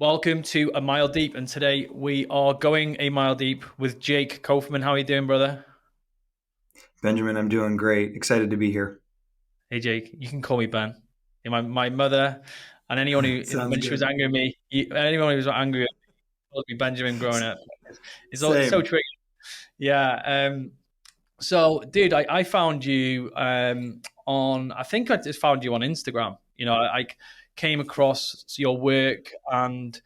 Welcome to A Mile Deep, and today we are going a mile deep with Jake Kauffman. How are you doing, brother? Benjamin, I'm doing great. Excited to be here. Hey, Jake. You can call me Ben. My mother and anyone who, Sounds when she was good. angry at me, anyone who was angry at me called me Benjamin growing S- up. It's so Same. tricky. Yeah. So, dude, I found you I think I just found you on Instagram. I came across your work, and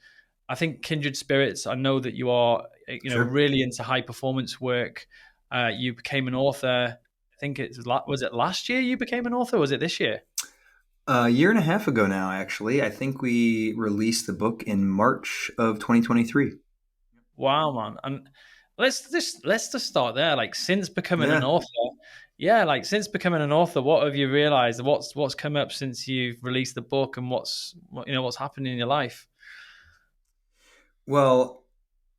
I think kindred spirits. I know that you are, Sure. really into high performance work. You became an author. I think was it last year you became an author? Or was it this year? A year and a half ago now, actually. I think we released the book in March of 2023. Wow, man! And let's just start there. Like, since becoming an Yeah. author, yeah, like since becoming an author, what have you realized? What's come up since you've released the book, and what's happened in your life? Well,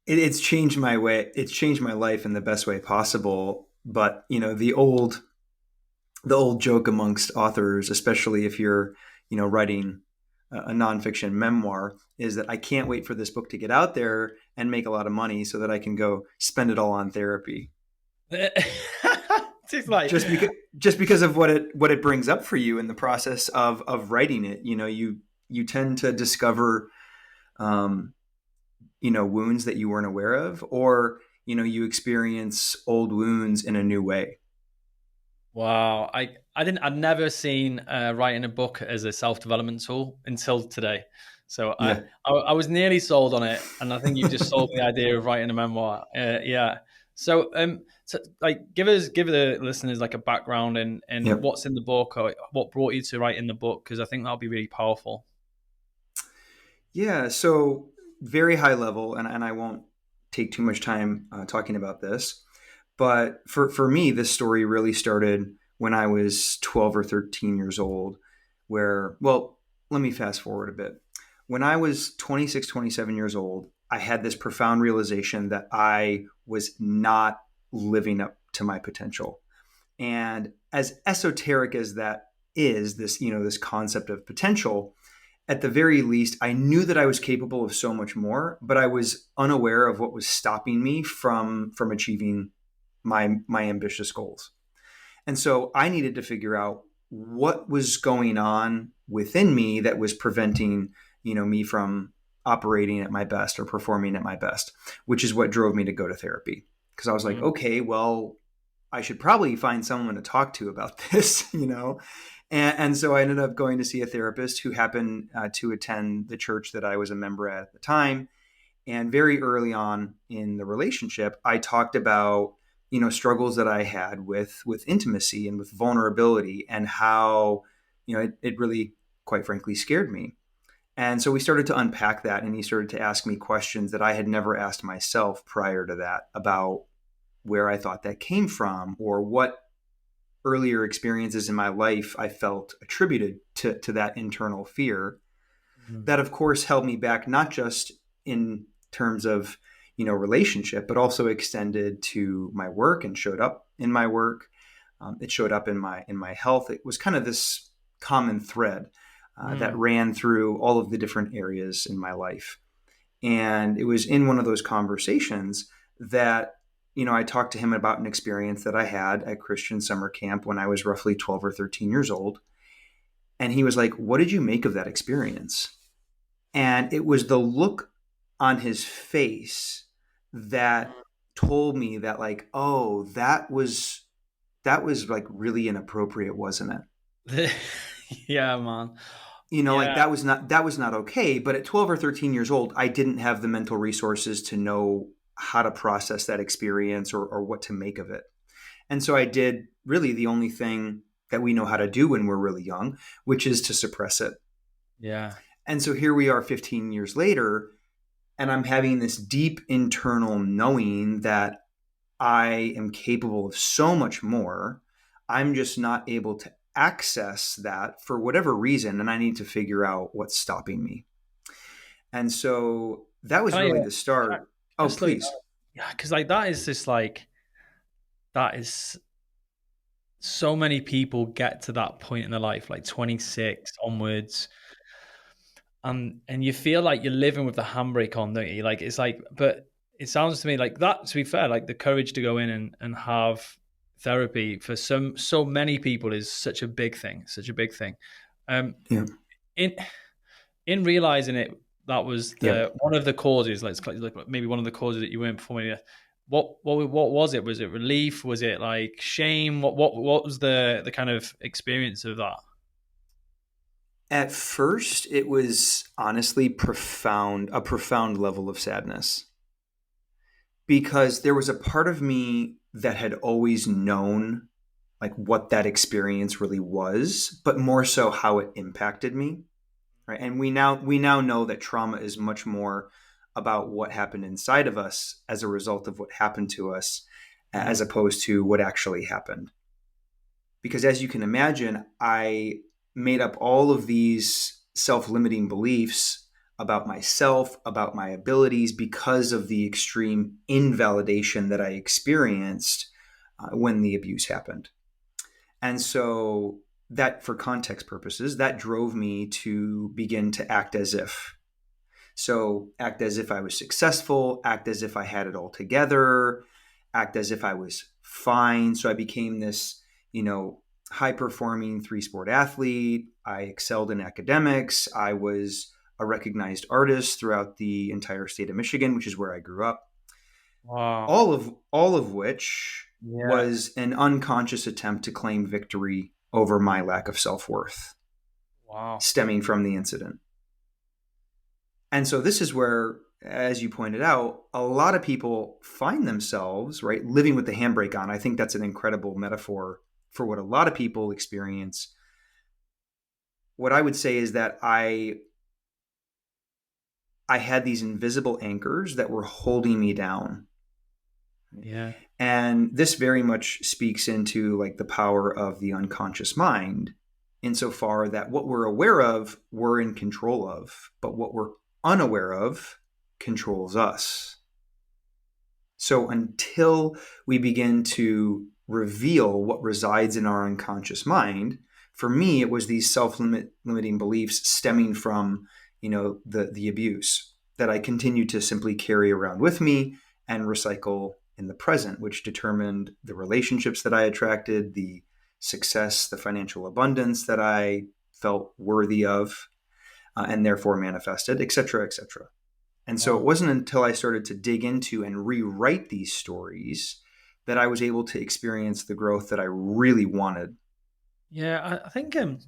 it's changed my way. It's changed my life in the best way possible. But the old joke amongst authors, especially if you're, writing a nonfiction memoir, is that I can't wait for this book to get out there and make a lot of money so that I can go spend it all on therapy. It's like, Just because of what it brings up for you in the process of writing it. You tend to discover um, wounds that you weren't aware of, or you experience old wounds in a new way. wow, I'd never seen writing a book as a self development tool until today. So Yeah. I was nearly sold on it, and I think you've just sold me the idea of writing a memoir. Yeah. So like, give the listeners like a background and Yep. what's in the book, or what brought you to writing the book, because I think that'll be really powerful. Yeah. So very high level, and I won't take too much time talking about this. But for me, this story really started when I was 12 or 13 years old, well, let me fast forward a bit. When I was 26, 27 years old, I had this profound realization that I was not living up to my potential. And as esoteric as that is, this concept of potential, at the very least, I knew that I was capable of so much more, but I was unaware of what was stopping me from achieving my ambitious goals. And so I needed to figure out what was going on within me that was preventing, me from operating at my best or performing at my best, which is what drove me to go to therapy. Because I was like, Mm. okay, well, I should probably find someone to talk to about this. And so I ended up going to see a therapist who happened to attend the church that I was a member at the time. And very early on in the relationship, I talked about struggles that I had with intimacy and with vulnerability, and how it really, quite frankly, scared me. And so we started to unpack that, and he started to ask me questions that I had never asked myself prior to that, about where I thought that came from, or what earlier experiences in my life I felt attributed to that internal fear. Mm. That, of course, held me back, not just in terms of relationship, but also extended to my work and showed up in my work. It showed up in my health. It was kind of this common thread that Mm. ran through all of the different areas in my life. And it was in one of those conversations that I talked to him about an experience that I had at Christian summer camp when I was roughly 12 or 13 years old. And he was like, "What did you make of that experience?" And it was the look on his face that told me that, like, oh, that was like really inappropriate, wasn't it? Yeah, man. Like, Yeah. that was not okay. But at 12 or 13 years old, I didn't have the mental resources to know how to process that experience, or what to make of it. And so I did really the only thing that we know how to do when we're really young, which is to suppress it. Yeah. And so here we are 15 years later, and I'm having this deep internal knowing that I am capable of so much more. I'm just not able to access that for whatever reason, and I need to figure out what's stopping me. And so that Can was I, really can the I, start. can I Oh, slow you down? please. Yeah, because like that is so many people get to that point in their life, like 26 onwards, and you feel like you're living with the handbrake on, don't you? Like it's like, but it sounds to me like that. To be fair, like the courage to go in and have therapy for so many people is such a big thing, such a big thing. Um, Yeah. in in realizing it, that was Yeah. the one of the causes. Like maybe one of the causes that you weren't performing. What was it? Was it relief? Was it like shame? What was the kind of experience of that? At first, it was honestly a profound level of sadness, because there was a part of me that had always known like what that experience really was, but more so how it impacted me. Right. And we now know that trauma is much more about what happened inside of us as a result of what happened to us, Mm-hmm. as opposed to what actually happened. Because as you can imagine, I made up all of these self-limiting beliefs about myself, about my abilities, because of the extreme invalidation that I experienced when the abuse happened. And so that, for context purposes, that drove me to begin to act as if. So act as if I was successful, act as if I had it all together, act as if I was fine. So I became this, high performing 3 sport athlete. I excelled in academics. I was a recognized artist throughout the entire state of Michigan, which is where I grew up. Wow. All of which Yeah. was an unconscious attempt to claim victory over my lack of self-worth Wow. stemming from the incident. And so this is where, as you pointed out, a lot of people find themselves, right, living with the handbrake on. I think that's an incredible metaphor for what a lot of people experience. What I would say is that I had these invisible anchors that were holding me down. Yeah. And this very much speaks into like the power of the unconscious mind, insofar that what we're aware of, we're in control of, but what we're unaware of controls us. So until we begin to reveal what resides in our unconscious mind, for me, it was these self-limiting beliefs stemming from, the abuse that I continue to simply carry around with me and recycle in the present, which determined the relationships that I attracted, the success, the financial abundance that I felt worthy of, and therefore manifested, et cetera, et cetera. And so it Wow. wasn't until I started to dig into and rewrite these stories that I was able to experience the growth that I really wanted. Yeah, I think, and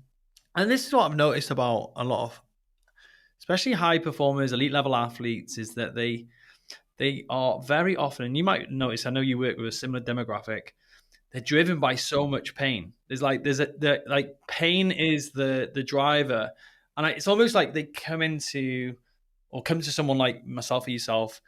this is what I've noticed about a lot of, especially high performers, elite level athletes, is that they are very often, and you might notice, I know you work with a similar demographic. They're driven by so much pain. Like pain is the driver, and it's almost like they come to someone like myself or yourself,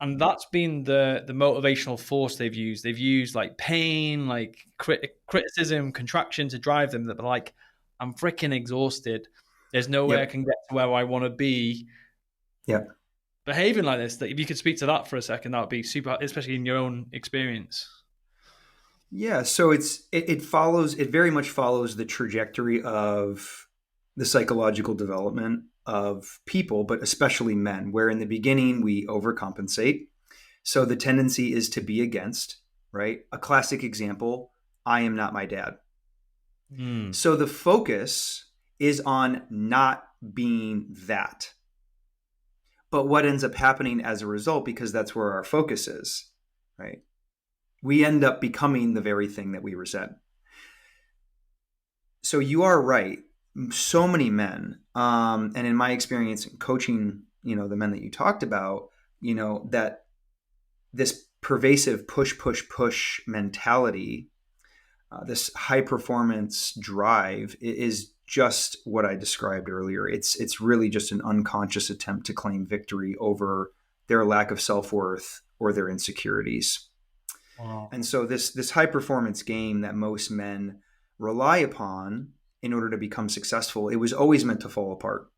and that's been the motivational force they've used. They've used like pain, like criticism, contraction to drive them. That they're like, I'm freaking exhausted. There's no way I Yep. can get to where I want to be. Yep. Behaving like this. That if you could speak to that for a second, that would be super, especially in your own experience. Yeah. So it very much follows the trajectory of the psychological development of people, but especially men, where in the beginning we overcompensate. So the tendency is to be against, right? A classic example, I am not my dad. Mm, So the focus is on not being that. But what ends up happening as a result, because that's where our focus is, right? We end up becoming the very thing that we resent. So you are right. So many men, and in my experience coaching, the men that you talked about, that this pervasive push, push, push mentality, this high performance drive is just what I described earlier. It's really just an unconscious attempt to claim victory over their lack of self-worth or their insecurities. wow. And so this high performance game that most men rely upon in order to become successful, it was always meant to fall apart,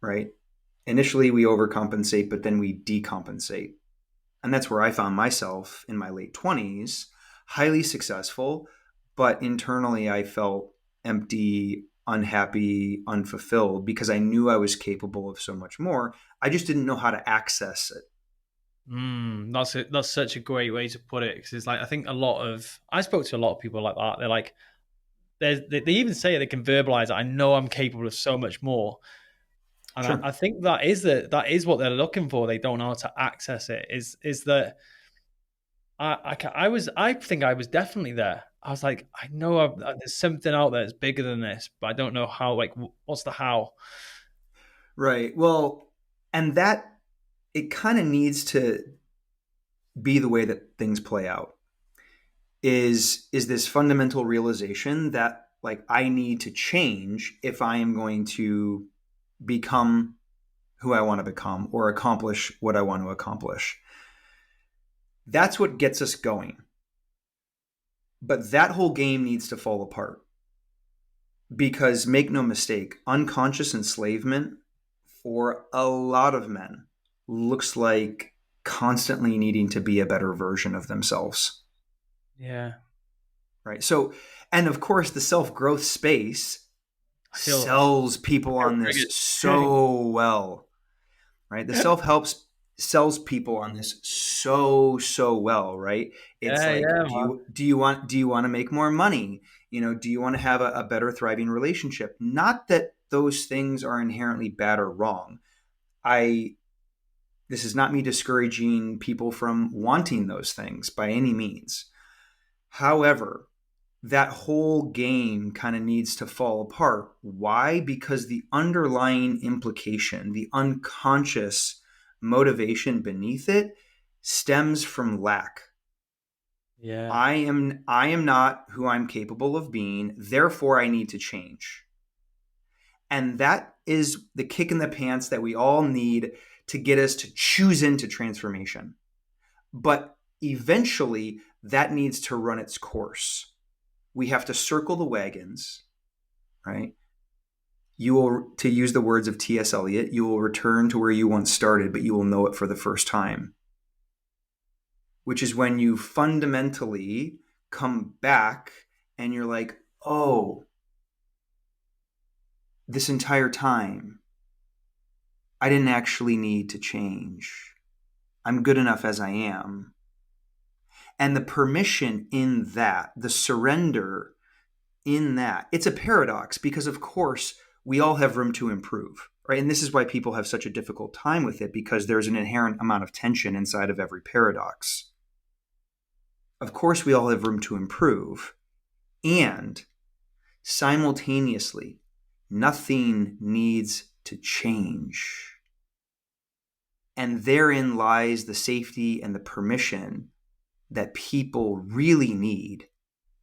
right? Initially we overcompensate, but then we decompensate. And that's where I found myself in my late 20s, highly successful, but internally I felt empty, unhappy, unfulfilled, because I knew I was capable of so much more. I just didn't know how to access it. That's it. That's such a great way to put it, because it's like, I think I spoke to a lot of people like that. They're like, they even say they can verbalize it. I know I'm capable of so much more, and I Sure. think that is what they're looking for. They don't know how to access it. Is that I think I was definitely there. I was like, I know there's something out there that's bigger than this, but I don't know how. Like, what's the how? Right. Well, and that it kind of needs to be the way that things play out. Is this fundamental realization that like I need to change if I am going to become who I want to become or accomplish what I want to accomplish. That's what gets us going. But that whole game needs to fall apart because make no mistake, unconscious enslavement for a lot of men looks like constantly needing to be a better version of themselves. Yeah, Right. So, and of course, the self growth space I sells people feel on this triggered. so well. Right. The self help sells people on this so well. Right. It's Yeah, like, yeah, do you want to make more money? Do you want to have a better thriving relationship? Not that those things are inherently bad or wrong. This is not me discouraging people from wanting those things by any means. However, that whole game kind of needs to fall apart. Why? Because the underlying implication, the unconscious motivation beneath it stems from lack. yeah, I am not who I'm capable of being, therefore I need to change. And that is the kick in the pants that we all need to get us to choose into transformation. But eventually that needs to run its course. We have to circle the wagons, right? You will, to use the words of T.S. Eliot, you will return to where you once started, but you will know it for the first time, which is when you fundamentally come back and you're like, oh, this entire time, I didn't actually need to change. I'm good enough as I am. And the permission in that, the surrender in that, it's a paradox because, of course, we all have room to improve, right? And this is why people have such a difficult time with it, because there's an inherent amount of tension inside of every paradox. Of course, we all have room to improve. And simultaneously, nothing needs to change. And therein lies the safety and the permission that people really need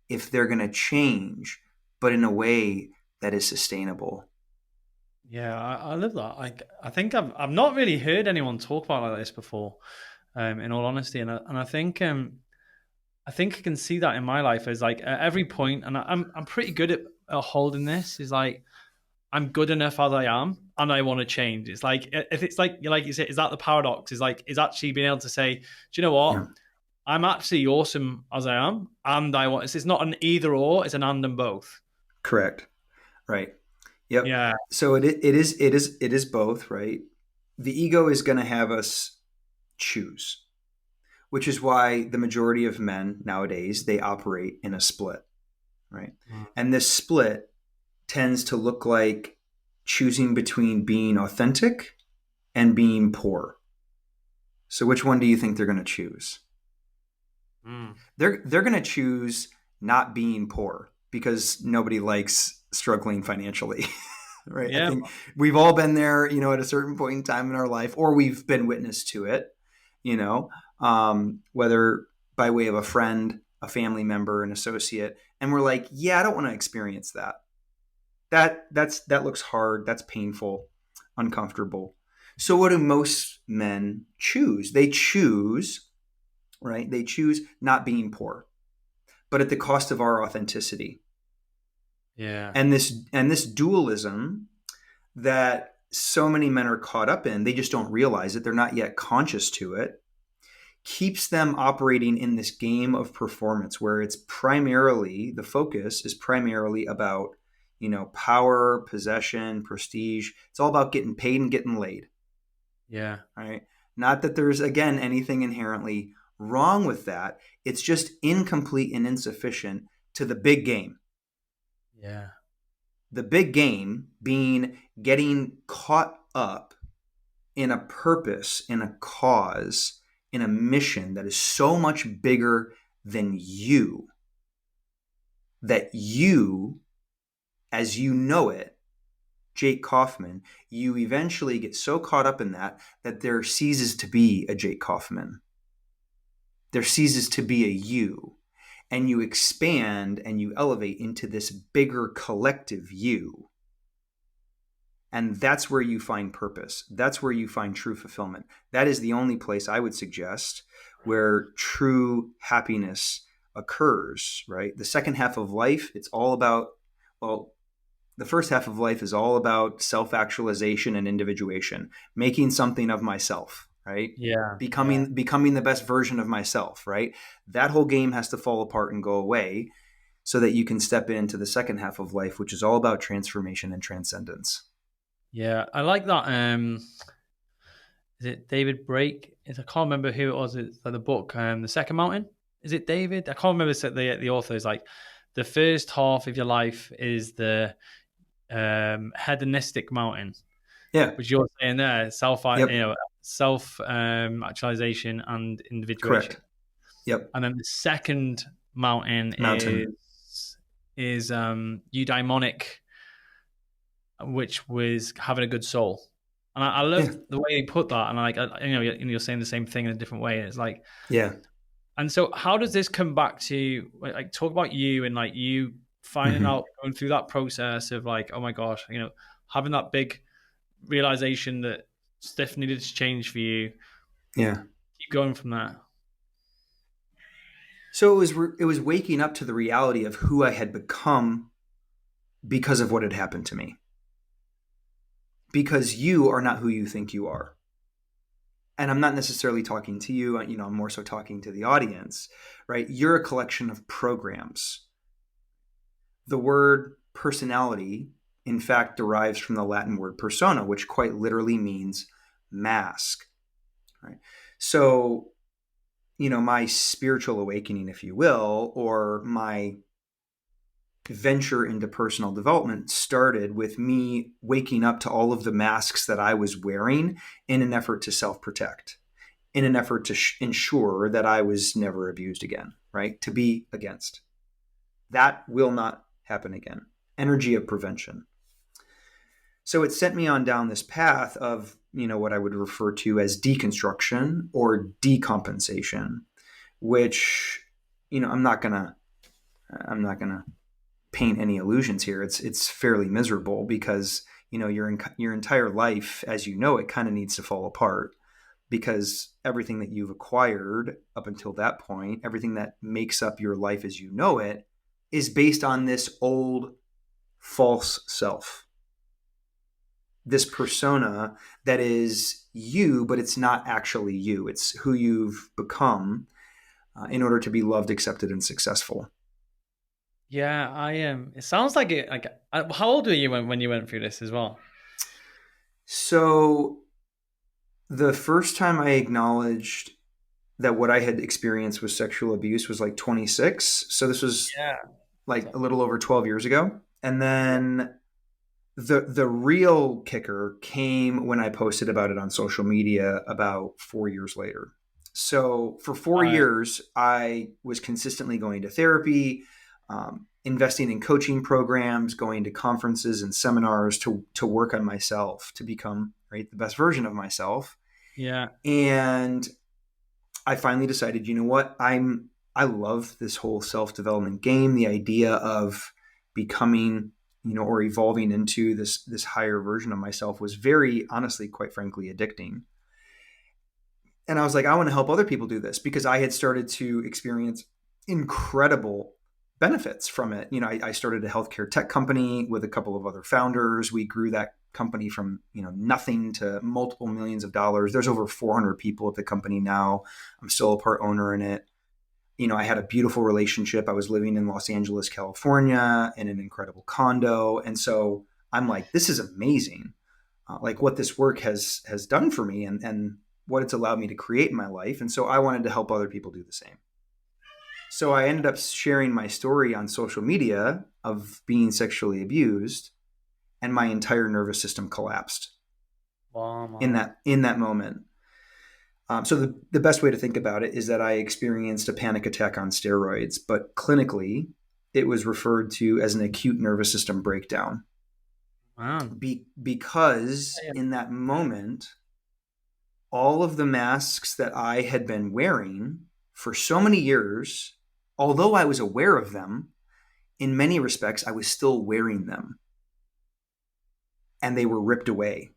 if they're going to change, but in a way that is sustainable. yeah. I love that. I think I've not really heard anyone talk about it like this before. In all honesty, and I think I can see that in my life as like at every point, and I'm pretty good at holding this. Is like I'm good enough as I am, and I want to change. It's like if it's like you said, is that the paradox? Is actually being able to say, do you know what? Yeah, I'm actually awesome as I am, and I want. It's not an either or; it's an and both. correct. Right. Yep. Yeah, So it is both, right? The ego is going to have us choose, which is why the majority of men nowadays they operate in a split, right? And this split tends to look like choosing between being authentic and being poor. So which one do you think they're going to choose? mm. They're going to choose not being poor because nobody likes struggling financially. Right? I Yeah, think we've all been there, at a certain point in time in our life, or we've been witness to it, whether by way of a friend, a family member, an associate, and we're like, yeah, I don't want to experience that. That looks hard. That's painful, uncomfortable. So what do most men choose? They choose, right? They choose not being poor, but at the cost of our authenticity. yeah, And this dualism that so many men are caught up in, they just don't realize it. They're not yet conscious to it. Keeps them operating in this game of performance where it's primarily the focus is primarily about, power, possession, prestige. It's all about getting paid and getting laid. Yeah. Right? Not that there's, again, anything inherently wrong with that. It's just incomplete and insufficient to the big game. Yeah. The big game being getting caught up in a purpose, in a cause, in a mission that is so much bigger than you, that you, as you know it, Jake Kauffman, you eventually get so caught up in that there ceases to be a Jake Kauffman. There ceases to be a you. And you expand and you elevate into this bigger collective you. And that's where you find purpose. That's where you find true fulfillment. That is the only place I would suggest where true happiness occurs, right? The second half of life, it's all about, well, the first half of life is all about self-actualization and individuation, making something of myself, right? Yeah. Becoming the best version of myself, right? That whole game has to fall apart and go away so that you can step into the second half of life, which is all about transformation and transcendence. Yeah. I like that. Is it David Brake? I can't remember who it was. It's like the book, The Second Mountain. Is it David? I can't remember. The author is like, the first half of your life is the hedonistic mountain, Yeah. which you're saying there, Yep. self actualization and individuation. Correct. Yep. And then the second mountain Mountain. is eudaimonic, which was having a good soul. And I love Yeah. the way they put that. And you're saying the same thing in a different way. It's like, Yeah. and so how does this come back to, like, talk about you and like you finding out, going through that process of like, oh my gosh, having that big realization that stuff needed to change for you. Yeah. Keep going from there. So it was waking up to the reality of who I had become because of what had happened to me. Because you are not who you think you are. And I'm not necessarily talking to you, I'm more so talking to the audience, right? You're a collection of programs. The word personality, in fact, derives from the Latin word persona, which quite literally means mask, right? So, my spiritual awakening, if you will, or my venture into personal development started with me waking up to all of the masks that I was wearing in an effort to self-protect, in an effort to ensure that I was never abused again, right? To be against. That will not happen again. Energy of prevention. So it sent me on down this path of, what I would refer to as deconstruction or decompensation, which, I'm not gonna paint any illusions here. It's fairly miserable because your entire life as you know it kind of needs to fall apart, because everything that you've acquired up until that point, everything that makes up your life as you know it, is based on this old false self, this persona that is you, but it's not actually you. It's who you've become in order to be loved, accepted, and successful. Yeah, I am. It sounds like it. Like, how old were you when you went through this as well? So the first time I acknowledged that what I had experienced was sexual abuse was like 26. So this was Yeah. like a little over 12 years ago. And then the real kicker came when I posted about it on social media about 4 years later. So for 4 years, I was consistently going to therapy, investing in coaching programs, going to conferences and seminars to work on myself, to become, right, the best version of myself. Yeah. And I finally decided, you know what? I love this whole self-development game, the idea of becoming, or evolving into this higher version of myself was very, honestly, quite frankly, addicting. And I was like, I want to help other people do this, because I had started to experience incredible benefits from it. I started a healthcare tech company with a couple of other founders. We grew that company from, nothing to multiple millions of dollars. There's over 400 people at the company now. I'm still a part owner in it. I had a beautiful relationship. I was living in Los Angeles, California, in an incredible condo. And so I'm like, this is amazing. Like what this work has done for me, and what it's allowed me to create in my life. And so I wanted to help other people do the same. So I ended up sharing my story on social media of being sexually abused, and my entire nervous system collapsed Wow, in man. that moment. So the best way to think about it is that I experienced a panic attack on steroids, but clinically, it was referred to as an acute nervous system breakdown. Man. Because in that moment, all of the masks that I had been wearing for so many years, although I was aware of them, in many respects, I was still wearing them, and they were ripped away.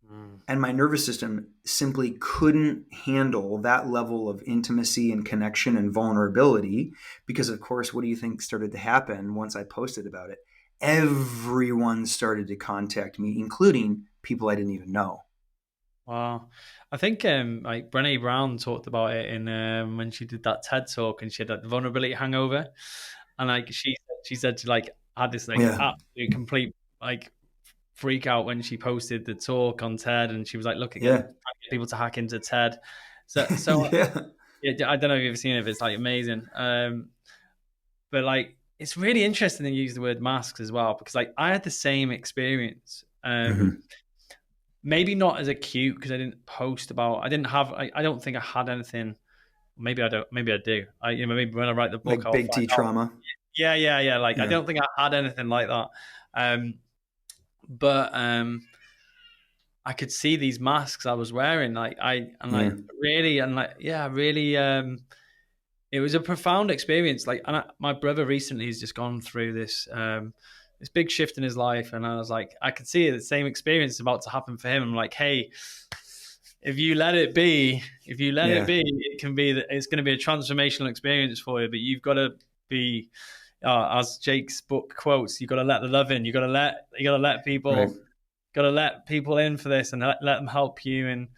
Mm. And my nervous system simply couldn't handle that level of intimacy and connection and vulnerability, because of course, what do you think started to happen once I posted about it? Everyone started to contact me, including people I didn't even know. Wow. I think like Brené Brown talked about it in when she did that TED talk, and she had that vulnerability hangover. And like she said she like had this like Yeah. absolute complete like freak out when she posted the talk on TED, and she was like, look again, Yeah. trying to get people to hack into TED. So Yeah. yeah, I don't know if you've ever seen it, but it's like amazing. But like it's really interesting to use the word masks as well, because like I had the same experience. Mhm. Maybe not as acute because I didn't post about. I didn't have. I don't think I had anything. Maybe I don't. Maybe I do. Maybe when I write the book, Like I'll big find T out. trauma. Yeah. Like I Yeah. don't think I had anything like that. Um, but I could see these masks I was wearing. Like I and Yeah. like really and like yeah, really. It was a profound experience. Like, and my brother recently has just gone through this big shift in his life, and I was like, I could see the same experience about to happen for him. I'm like, hey, if you let it be, if you let it Yeah. be, it can be that it's going to be a transformational experience for you. But you've got to be, as Jake's book quotes, you got to let the love in. You got to let Right. people, got to let people in for this, and let them help you. And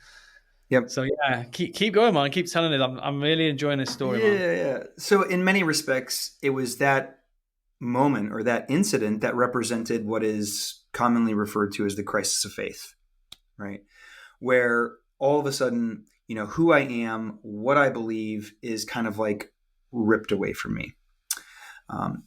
Yep. so yeah, keep going, man. Keep telling it. I'm really enjoying this story, man. Yeah. Yeah. So in many respects, it was that moment or that incident that represented what is commonly referred to as the crisis of faith, right? Where all of a sudden, who I am, what I believe is kind of like ripped away from me. Um,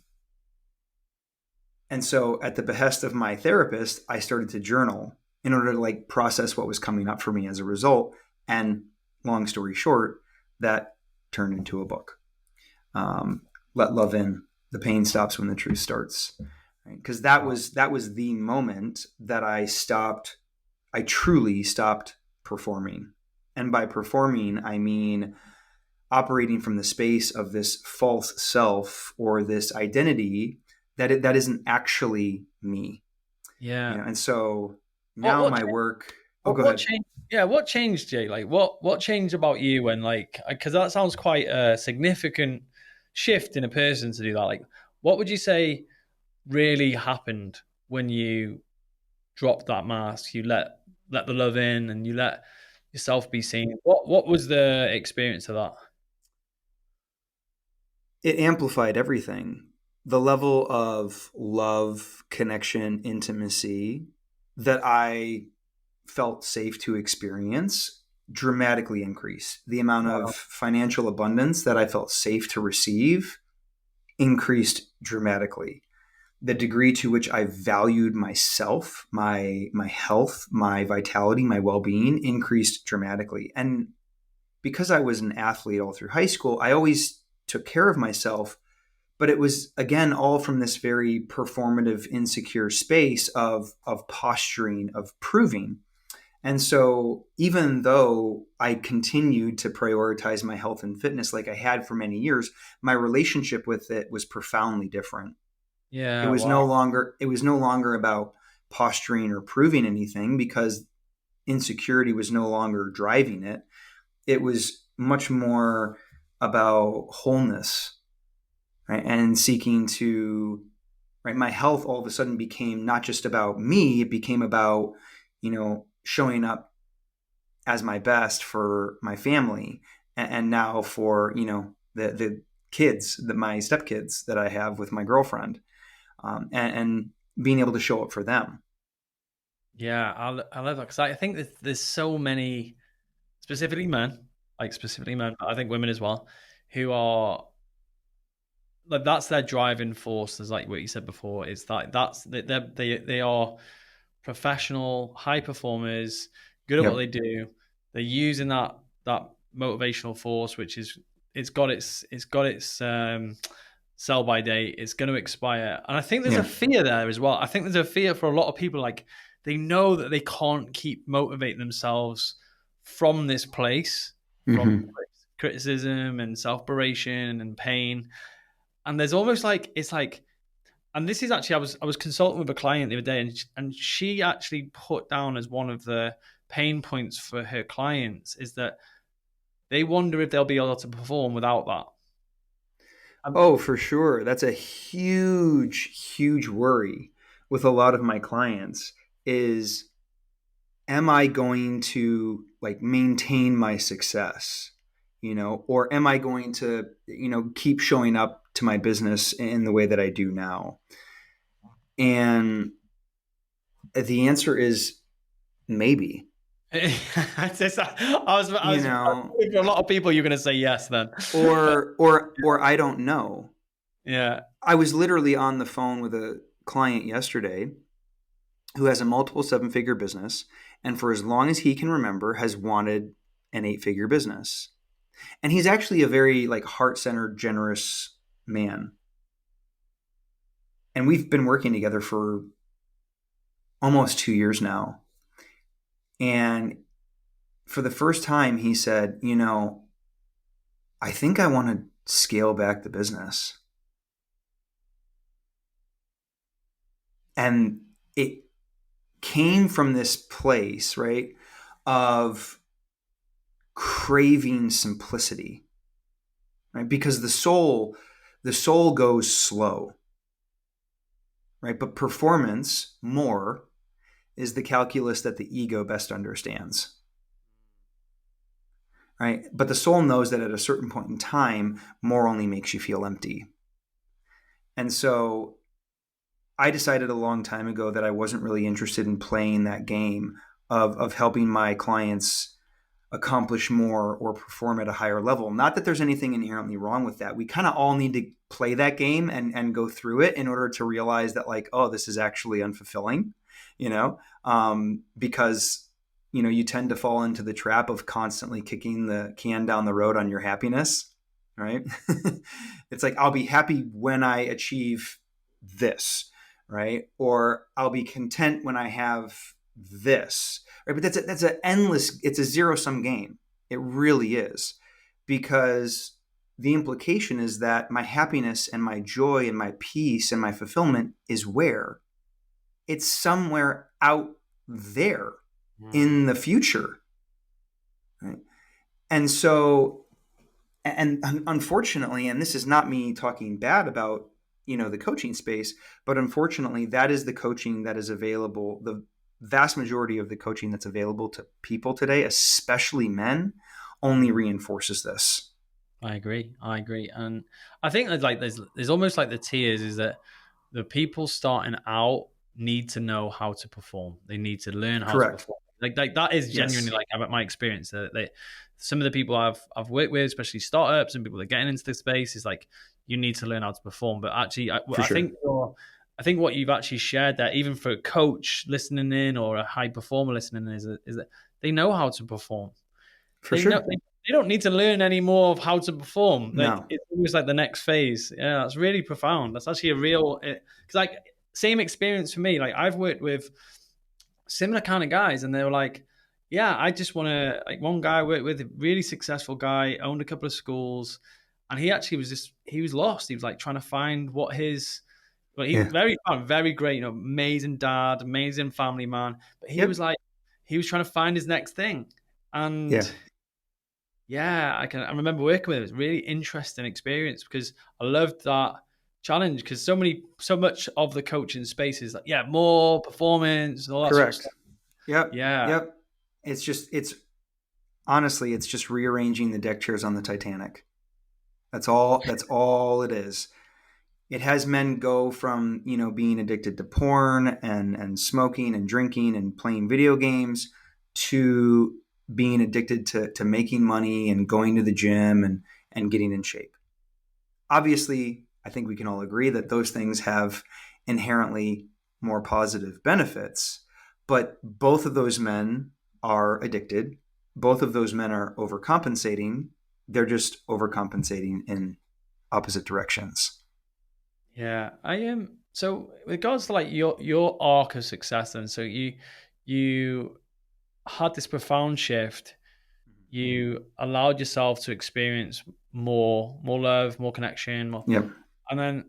and so, at the behest of my therapist, I started to journal in order to like process what was coming up for me as a result. And long story short, that turned into a book. Um, Let Love In. The pain stops when the truth starts. Because that was the moment that I truly stopped performing. And by performing, I mean operating from the space of this false self or this identity that isn't actually me. Yeah. And so What now what my work. Oh, what go what ahead. changed? Yeah, what changed, Jay? Like what changed about you when like because that sounds quite a significant shift in a person to do that. Like, what would you say really happened when you dropped that mask? You let the love in, and you let yourself be seen. What was the experience of that? It amplified everything. The level of love, connection, intimacy that I felt safe to experience dramatically increased. The amount of Wow. financial abundance that I felt safe to receive increased dramatically. The degree to which I valued myself, my health, my vitality, my well-being increased dramatically. And because I was an athlete all through high school, I always took care of myself, but it was again all from this very performative, insecure space of posturing, of proving. And so, even though I continued to prioritize my health and fitness like I had for many years, my relationship with it was profoundly different. It Yeah, was wow. no longer it was no longer about posturing or proving anything, because insecurity was no longer driving it. It was much more about wholeness, right? And seeking to, right, my health all of a sudden became not just about me, it became about, showing up as my best for my family, and now for, the kids, my stepkids that I have with my girlfriend, and being able to show up for them. Yeah, I love that because I think there's so many, specifically men, but I think women as well, who are like that's their driving force. Is like what you said before. It's like they are professional, high performers, good at what Yep. they do. They're using that motivational force, which is it's got its sell by date. It's going to expire, and I think there's a Yeah. fear there as well. I think there's a fear for a lot of people, like they know that they can't keep motivating themselves from this place, from Mm-hmm. criticism and self beration and pain. And there's almost like it's like, and this is actually I was consulting with a client the other day, and she actually put down as one of the pain points for her clients is that they wonder if they'll be able to perform without that. Oh, for sure. That's a huge, huge worry with a lot of my clients is, am I going to like maintain my success? Or am I going to, keep showing up to my business in the way that I do now? And the answer is maybe. I You was know, for a lot of people you're going to say yes then. or I don't know. Yeah. I was literally on the phone with a client yesterday who has a multiple seven-figure business, and for as long as he can remember has wanted an eight-figure business. And he's actually a very like heart-centered, generous man. And we've been working together for almost 2 years now. And for the first time, he said, I think I want to scale back the business. And it came from this place, right, of craving simplicity, right? Because the soul goes slow, right? But performance more is the calculus that the ego best understands, right? But the soul knows that at a certain point in time, more only makes you feel empty. And so I decided a long time ago that I wasn't really interested in playing that game of helping my clients accomplish more or perform at a higher level. Not that there's anything inherently wrong with that. We kind of all need to play that game and go through it in order to realize that like, oh, this is actually unfulfilling, because, you tend to fall into the trap of constantly kicking the can down the road on your happiness, right? It's like, I'll be happy when I achieve this, right? Or I'll be content when I have this, right? But that's an endless, it's a zero sum game. It really is, because the implication is that my happiness and my joy and my peace and my fulfillment is where? It's somewhere out there in the future, right? And so, and unfortunately, and this is not me talking bad about, the coaching space, but unfortunately, that is the coaching that is available. The vast majority of the coaching that's available to people today, especially men, only reinforces this. I agree. And I think that like there's almost like the tiers is that the people starting out need to know how to perform. They need to learn how to Correct. perform. Like that is genuinely Yes. like my experience. Some of the people I've worked with, especially startups and people that are getting into this space, is like you need to learn how to perform. But actually, For I sure. think I think what you've actually shared there, even for a coach listening in or a high performer listening in, is that they know how to perform. For They know sure. they don't need to learn any more of how to perform. Like No. it's always like the next phase. Yeah, that's really profound. That's actually a real because like same experience for me. Like I've worked with similar kind of guys, and they were like, "Yeah, I just want to." Like one guy I worked with, a really successful guy, owned a couple of schools, and he actually was he was lost. He was like trying to find what his. Well, he Yeah. very very great, amazing dad, amazing family man. But he was Yep. like, he was trying to find his next thing, Yeah. and yeah, I remember working with him. It was a really interesting experience because I loved that challenge because so much of the coaching space is like, yeah, more performance and all that sort of Correct. stuff. Yep. Yeah. Yep. It's honestly, it's just rearranging the deck chairs on the Titanic. That's all it is. It has men go from, being addicted to porn and smoking and drinking and playing video games to being addicted to making money and going to the gym and getting in shape. Obviously, I think we can all agree that those things have inherently more positive benefits, but both of those men are addicted. Both of those men are overcompensating. They're just overcompensating in opposite directions. Yeah, I am. So with regards to like your arc of success, then, so you had this profound shift. You allowed yourself to experience more love, more connection, more, Yep. and then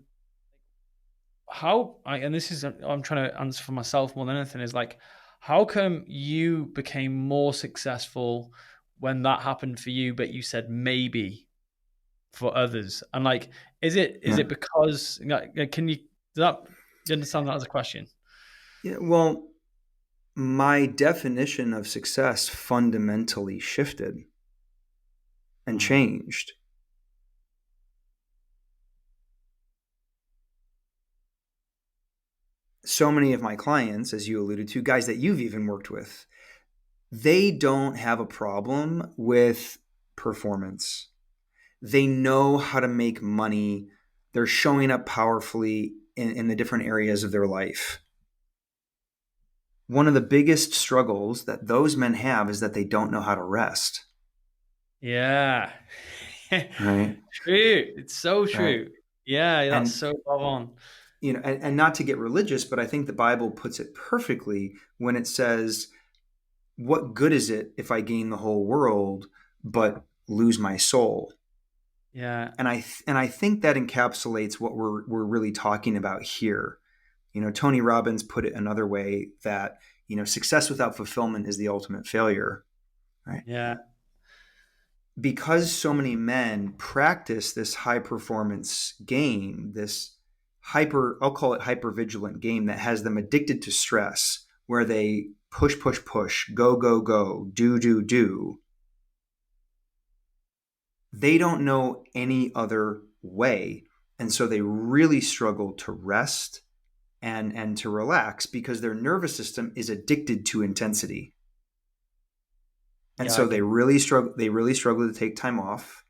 and this is I'm trying to answer for myself more than anything, is like, how come you became more successful when that happened for you, but you said maybe for others? And like, is Yeah. it because, can you, do you understand that as a question? Yeah. Well, my definition of success fundamentally shifted and Mm. changed. So many of my clients, as you alluded to, guys that you've even worked with, they don't have a problem with performance. They know how to make money. They're showing up powerfully in the different areas of their life. One of the biggest struggles that those men have is that they don't know how to rest. Yeah. Right. True. It's so Right. true. Yeah, that's And so spot on. and not to get religious, but I think the Bible puts it perfectly when it says, what good is it if I gain the whole world but lose my soul? Yeah. And I think that encapsulates what we're really talking about here. Tony Robbins put it another way, that success without fulfillment is the ultimate failure, right? Yeah. Because so many men practice this high performance game, this I'll call it hyper vigilant game, that has them addicted to stress, where they push, push, push, go, go, go, do, do, do. They don't know any other way. And so they really struggle to rest and to relax, because their nervous system is addicted to intensity. And Yeah, so they really struggle to take time off.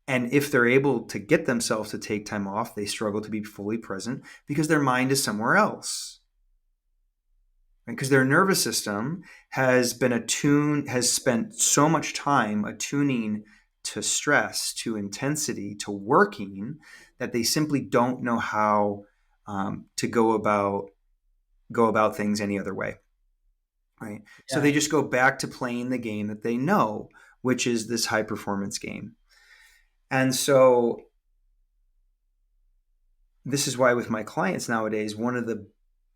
And if they're able to get themselves to take time off, they struggle to be fully present because their mind is somewhere else. Because their nervous system has spent so much time attuning to stress, to intensity, to working, that they simply don't know how to go about things any other way. Right. So they yeah, just go back to playing the game that they know, which is this high performance game. And so this is why with my clients nowadays, one of the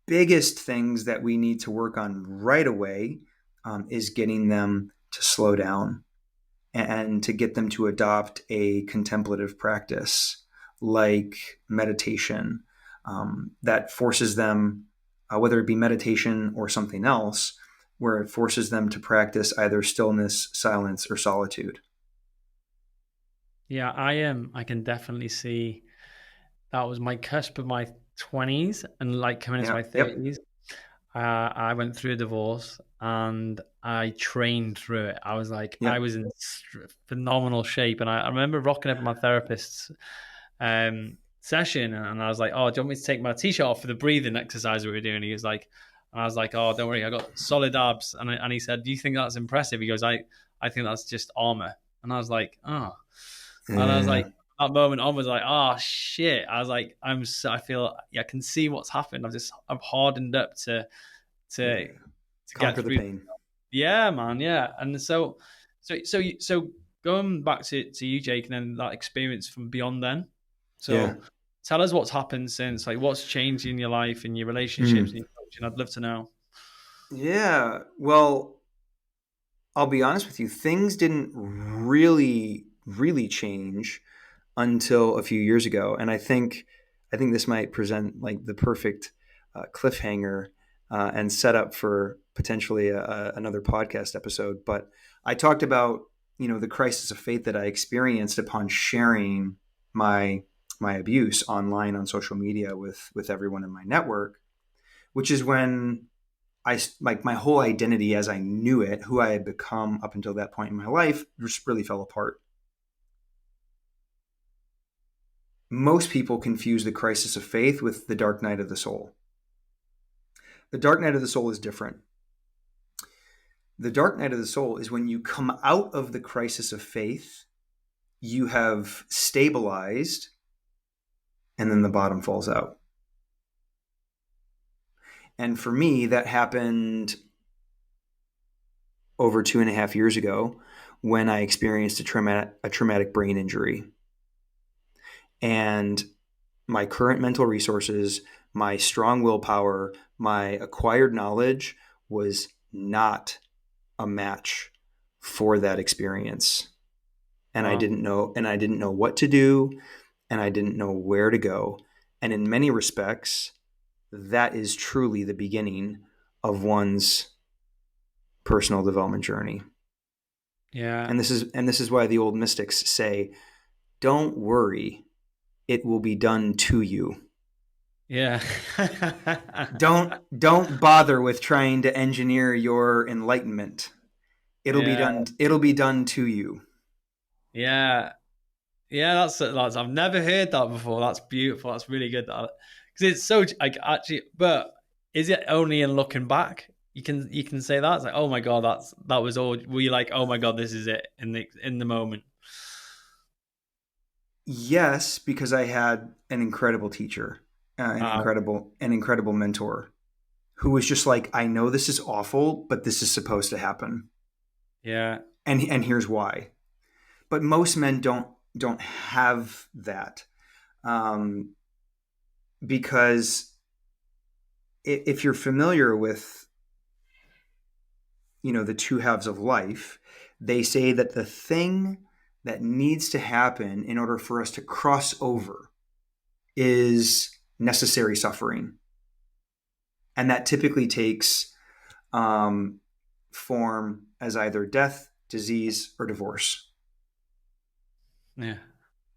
biggest things that we need to work on right away is getting them to slow down and to get them to adopt a contemplative practice like meditation, that forces them, whether it be meditation or something else, where it forces them to practice either stillness, silence, or solitude. yeah. I can definitely see that was my cusp of my 20s and like coming into Yeah. my Yep. 30s. I went through a divorce and I trained through it. I Yep. was in phenomenal shape, and I remember rocking up at my therapist's session, and I was like, "Oh, do you want me to take my t-shirt off for the breathing exercise we were doing?" He was like, and I was like, "Oh, don't worry, I got solid abs." And he said, "Do you think that's impressive?" He goes, "I think that's just armor." And I was like, "Oh," and I was like, Yeah. that moment on was like, "Oh shit!" I was like, I feel, yeah, I can see what's happened. I'm hardened up to Yeah. to get Conquer the through. pain. Yeah, man, yeah. And so going back to you, Jake, and then that experience from beyond then. Yeah. So tell us what's happened since, like what's changed in your life, in your relationships, in Mm. your coaching. I'd love to know. Yeah. Well, I'll be honest with you, things didn't really change until a few years ago, and I think this might present like the perfect cliffhanger and setup for potentially another podcast episode. But I talked about the crisis of faith that I experienced upon sharing my abuse online on social media with everyone in my network, which is when I, like, my whole identity as I knew it, who I had become up until that point in my life, just really fell apart. Most people confuse the crisis of faith with the dark night of the soul. The dark night of the soul is different. The dark night of the soul is when you come out of the crisis of faith, you have stabilized, and then the bottom falls out. And for me, that happened over 2.5 years ago when I experienced a traumatic brain injury. And my current mental resources, my strong willpower, my acquired knowledge was not a match for that experience. And Wow. I didn't know what to do, and I didn't know where to go. And in many respects, that is truly the beginning of one's personal development journey. Yeah. And this is why the old mystics say, don't worry, it will be done to you. Yeah. Don't bother with trying to engineer your enlightenment. It'll be Yeah. done to you. Yeah. Yeah, that's I've never heard that before. That's beautiful. That's really good. Because it's so like actually, but is it only in looking back? You can say that. It's like, oh my god, that was all. Were you like, oh my god, this is it in the moment? Yes, because I had an incredible teacher, Wow. an incredible mentor, who was just like, I know this is awful, but this is supposed to happen, Yeah. and here's why. But most men don't have that, um, because if you're familiar with the two halves of life, they say that the thing that needs to happen in order for us to cross over is necessary suffering, and that typically takes form as either death, disease, or divorce. Yeah.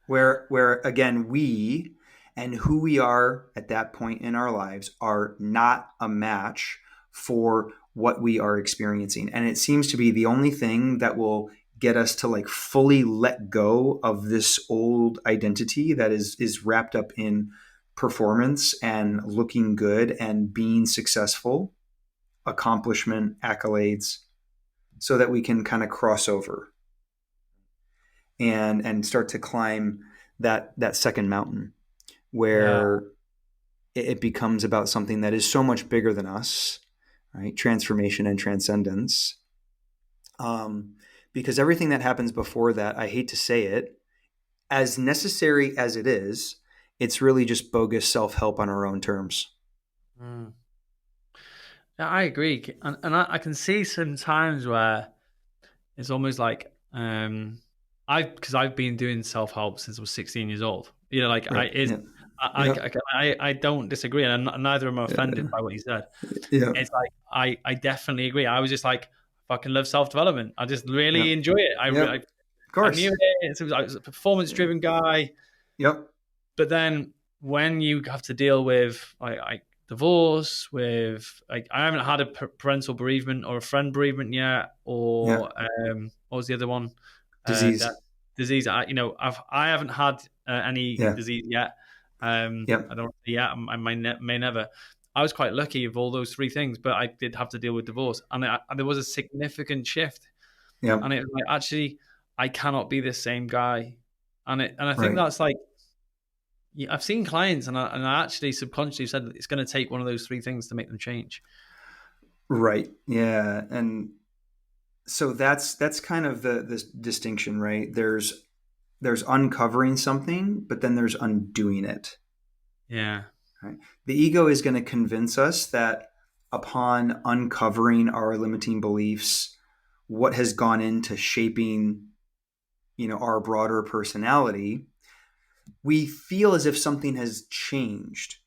Where again, we and who we are at that point in our lives are not a match for what we are experiencing. And it seems to be the only thing that will get us to like fully let go of this old identity that is wrapped up in performance and looking good and being successful, accomplishment, accolades, so that we can kind of cross over and start to climb that second mountain Yeah. where it becomes about something that is so much bigger than us, right? Transformation and transcendence. Because everything that happens before that, I hate to say it, as necessary as it is, it's really just bogus self-help on our own terms. Mm. Yeah, I agree, and I can see some times where it's almost like because I've been doing self help since I was 16 years old. Like Right. Yeah. Yeah. I don't disagree, and neither am I offended Yeah. by what you said. Yeah. It's like I definitely agree. I was just like, I fucking love self development. I just Yeah. really enjoy it. Yeah. Of I knew course. it. I was a performance driven guy, Yep. but then when you have to deal with like divorce, with like I haven't had a parental bereavement or a friend bereavement yet, Yeah. or what was the other one? That Disease. disease. I haven't had any Yeah. disease yet. Yep. I don't yet. I may never. I was quite lucky of all those three things, but I did have to deal with divorce, and there was a significant shift. Yep. And it was like, actually, I cannot be the same guy, and I think Right. that's like, yeah, I've seen clients, and I actually subconsciously said that it's going to take one of those three things to make them change. Right. Yeah. And so that's kind of the distinction, right? There's uncovering something, but then there's undoing it. Yeah, Right? The ego is going to convince us that upon uncovering our limiting beliefs, what has gone into shaping, our broader personality, we feel as if something has changed,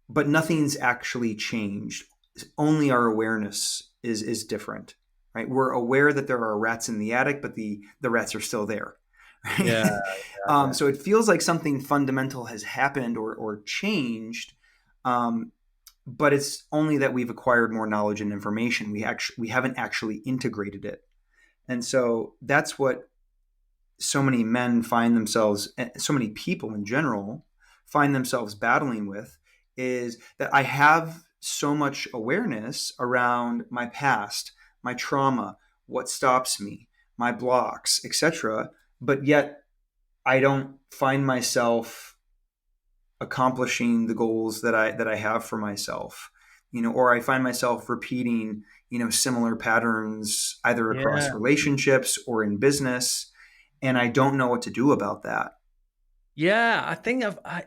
but nothing's actually changed. Only our awareness is different. right? We're aware that there are rats in the attic, but the rats are still there. Right? Yeah, yeah, So it feels like something fundamental has happened or changed, but it's only that we've acquired more knowledge and information. We haven't actually integrated it, and so that's what so many men find themselves, so many people in general find themselves battling with, is that I have so much awareness around my past, my trauma, what stops me, my blocks, etc. But yet I don't find myself accomplishing the goals that I have for myself, or I find myself repeating, similar patterns either across yeah. relationships or in business, and I don't know what to do about that. Yeah, I think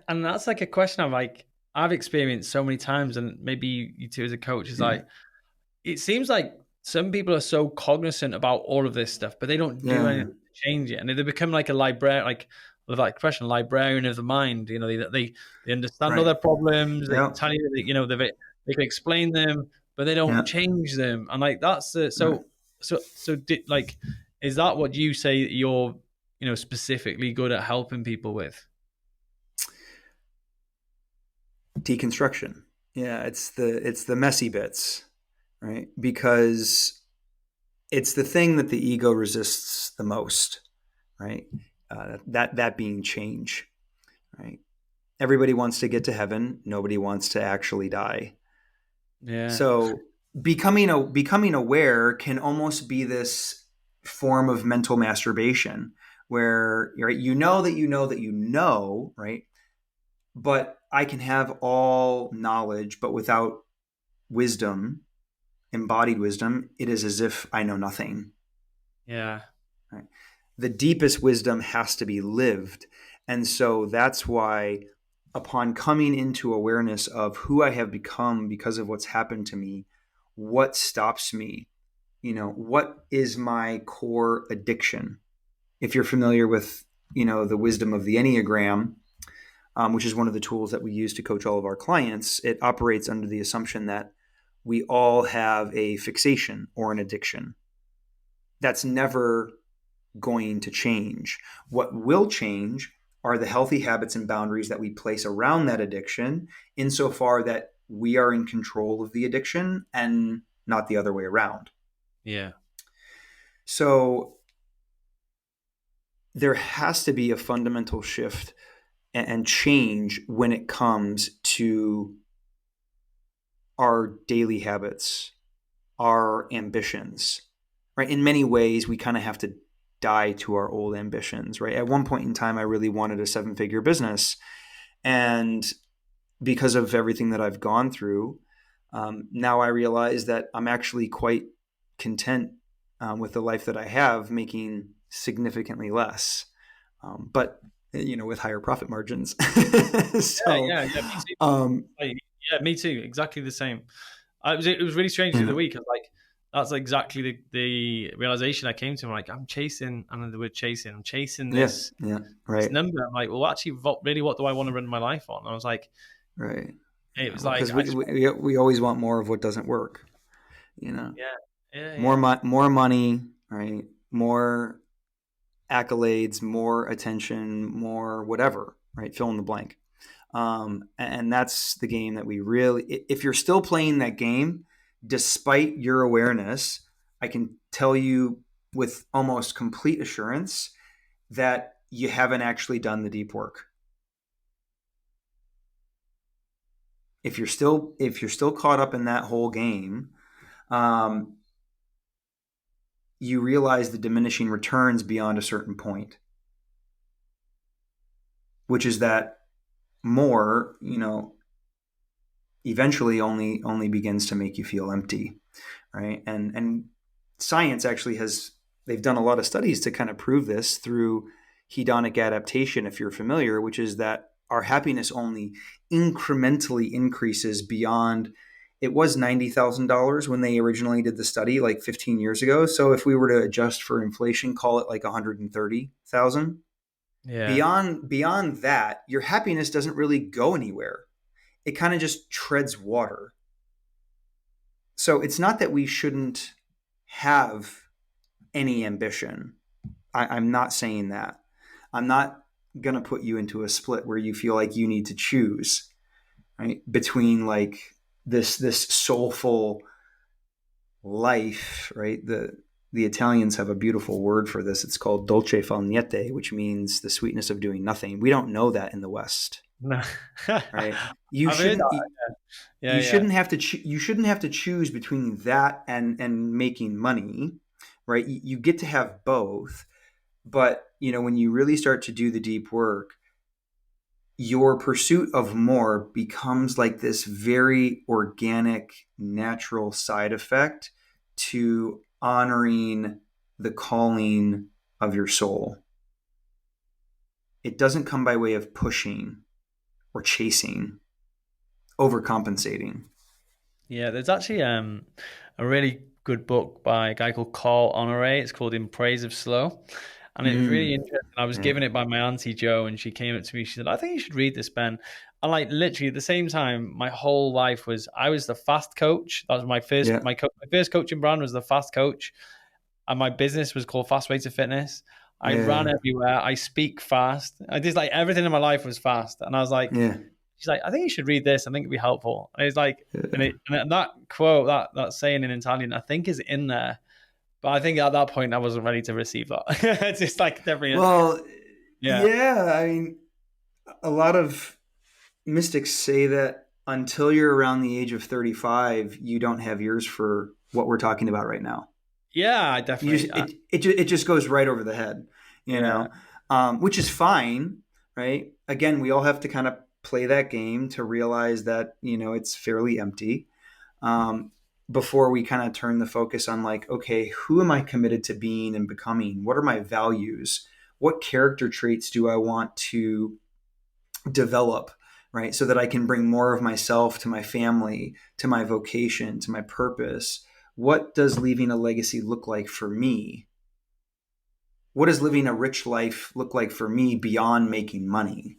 and that's like a question I've experienced so many times, and maybe you too as a coach is Yeah. like, it seems like some people are so cognizant about all of this stuff, but they don't do Yeah. anything to change it, and they become like a librarian, like that expression, librarian of the mind. They understand all Right. their problems. They Yeah. can tell you that they can explain them, but they don't Yeah. change them. And like that's the Right. like, is that what you say that you're specifically good at helping people with? Deconstruction. Yeah, it's the messy bits, right? Because it's the thing that the ego resists the most, right? That being change, right? Everybody wants to get to heaven. Nobody wants to actually die. Yeah, So becoming aware can almost be this form of mental masturbation, where, right, right, but I can have all knowledge, but without wisdom, embodied wisdom, it is as if I know nothing. yeah, Right? The deepest wisdom has to be lived. And so that's why, upon coming into awareness of who I have become because of what's happened to me, what stops me, what is my core addiction? If you're familiar with, the wisdom of the Enneagram, which is one of the tools that we use to coach all of our clients, it operates under the assumption that we all have a fixation or an addiction. That's never going to change. What will change are the healthy habits and boundaries that we place around that addiction, insofar that we are in control of the addiction and not the other way around. yeah, So there has to be a fundamental shift and change when it comes to our daily habits, our ambitions, right? In many ways, we kind of have to die to our old ambitions, right? At one point in time, I really wanted a 7-figure business. And because of everything that I've gone through, now I realize that I'm actually quite content with the life that I have, making significantly less, but with higher profit margins. So, yeah, yeah. Me too. um, Yeah, me too. Exactly the same. It was really strange through the week. I was like, that's exactly the realization I came to. I'm like, I'm chasing, and the word chasing, I'm chasing yeah, yeah, this right, number. I'm like, well, actually, really, what do I want to run my life on? And I was like, right. it was Well, like, because I we, just want, we we always want more of what doesn't work, yeah, yeah, more yeah, more money, right? More accolades, more attention, more whatever, right? Fill in the blank. And that's the game that we really, if you're still playing that game, despite your awareness, I can tell you with almost complete assurance that you haven't actually done the deep work. If you're still caught up in that whole game, um, you realize the diminishing returns beyond a certain point, which is that more, eventually only begins to make you feel empty, right? And science actually they've done a lot of studies to kind of prove this through hedonic adaptation, if you're familiar, which is that our happiness only incrementally increases beyond. It was $90,000 when they originally did the study, like 15 years ago. So if we were to adjust for inflation, call it like 130,000. yeah, Beyond that, your happiness doesn't really go anywhere. It kind of just treads water. So it's not that we shouldn't have any ambition. I'm not saying that. I'm not going to put you into a split where you feel like you need to choose, right, between like this soulful life, right? The Italians have a beautiful word for this. It's called dolce far niente, which means the sweetness of doing nothing. We don't know that in the West, No. right? You I've heard shouldn't that. Yeah, you yeah, shouldn't have to you shouldn't have to choose between that and making money, right? You get to have both, but when you really start to do the deep work, your pursuit of more becomes like this very organic, natural side effect to honoring the calling of your soul. It doesn't come by way of pushing or chasing, overcompensating. yeah. There's actually a really good book by a guy called Carl Honore. It's called In Praise of Slow, and it was really Mm, interesting. I was yeah, given it by my auntie Jo, and she came up to me. She said, "I think you should read this, Ben." And like literally at the same time, my whole life was I was the fast coach. That was my first yeah, my first coaching brand was the fast coach, and my business was called Fast Way to Fitness. I ran yeah, everywhere. I speak fast. I just like everything in my life was fast, and I was like, yeah, she's like, I think you should read this. I think it'd be helpful. And it's like, yeah. and that quote, that saying in Italian, I think is in there. But I think at that point I wasn't ready to receive that. It's just like definitely, Well, yeah, yeah. I mean, a lot of mystics say that until you're around the age of 35, you don't have ears for what we're talking about right now. yeah, I You just definitely, it just goes right over the head, yeah, which is fine, right? Again, we all have to kind of play that game to realize that it's fairly empty, um, before we kind of turn the focus on like, okay, who am I committed to being and becoming? What are my values? What character traits do I want to develop, right? So that I can bring more of myself to my family, to my vocation, to my purpose. What does leaving a legacy look like for me? What does living a rich life look like for me beyond making money?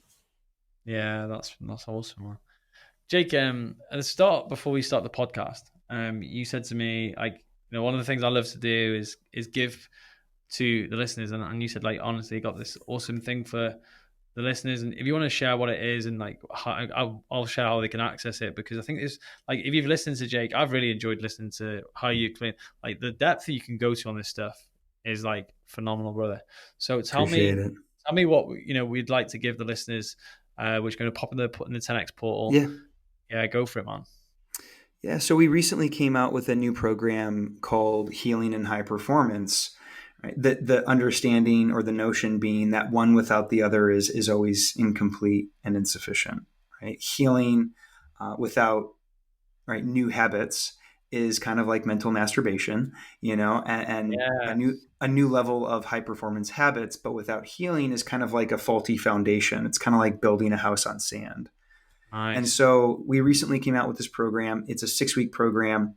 yeah. That's awesome. Jake, at the start, before we start the podcast, you said to me like, one of the things I love to do is give to the listeners, and you said like, honestly, you got this awesome thing for the listeners, and if you want to share what it is and like how, I'll share how they can access it, because I think it's like, if you've listened to Jake, I've really enjoyed listening to how you explain like the depth that you can go to on this stuff is like phenomenal, brother. So Appreciate it. tell me what we'd like to give the listeners. We're going to put in the 10x portal. Yeah. Yeah, go for it, man. Yeah. So we recently came out with a new program called Healing and High Performance. Right? The understanding or the notion being that one without the other is always incomplete and insufficient. Right? Healing without right new habits is kind of like mental masturbation, and Yeah, a new level of high performance habits, but without healing is kind of like a faulty foundation. It's kind of like building a house on sand. And nice. so we recently came out with this program. It's a 6-week program.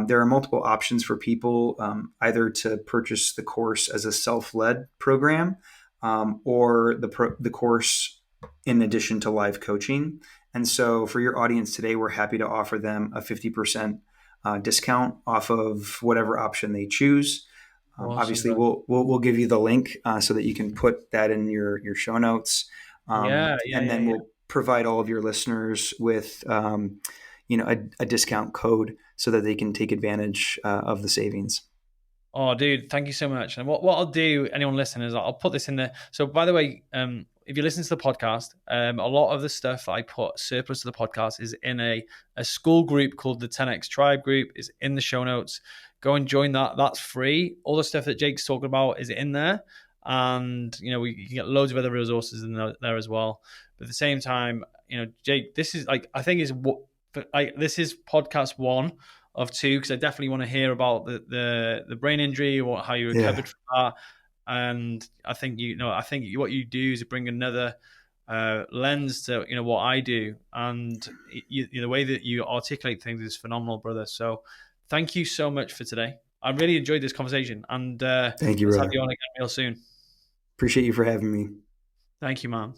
There are multiple options for people, either to purchase the course as a self-led program, or the course in addition to live coaching. And so for your audience today, we're happy to offer them a 50% discount off of whatever option they choose. Awesome, Obviously, bro. we'll give you the link so that you can put that in your show notes, Yeah, yeah, and yeah, then yeah. we'll provide all of your listeners with a discount code so that they can take advantage of the savings. Oh, dude, thank you so much. And what I'll do, anyone listening, is I'll put this in there. So, by the way, if you listen to the podcast, a lot of the stuff I put surplus to the podcast is in a school group called the 10X Tribe Group. Is in the show notes. Go and join that. That's free. All the stuff that Jake's talking about is in there, and we you can get loads of other resources in there as well. But at the same time, Jake, this is like, I think is what like this is podcast one of two, because I definitely want to hear about the brain injury or how you Yeah. recovered from that. And I think I think what you do is bring another lens to what I do, and the way that you articulate things is phenomenal, brother. So thank you so much for today. I really enjoyed this conversation, and Thank you, let's have brother. you on again real soon. Appreciate you for having me. Thank you, man.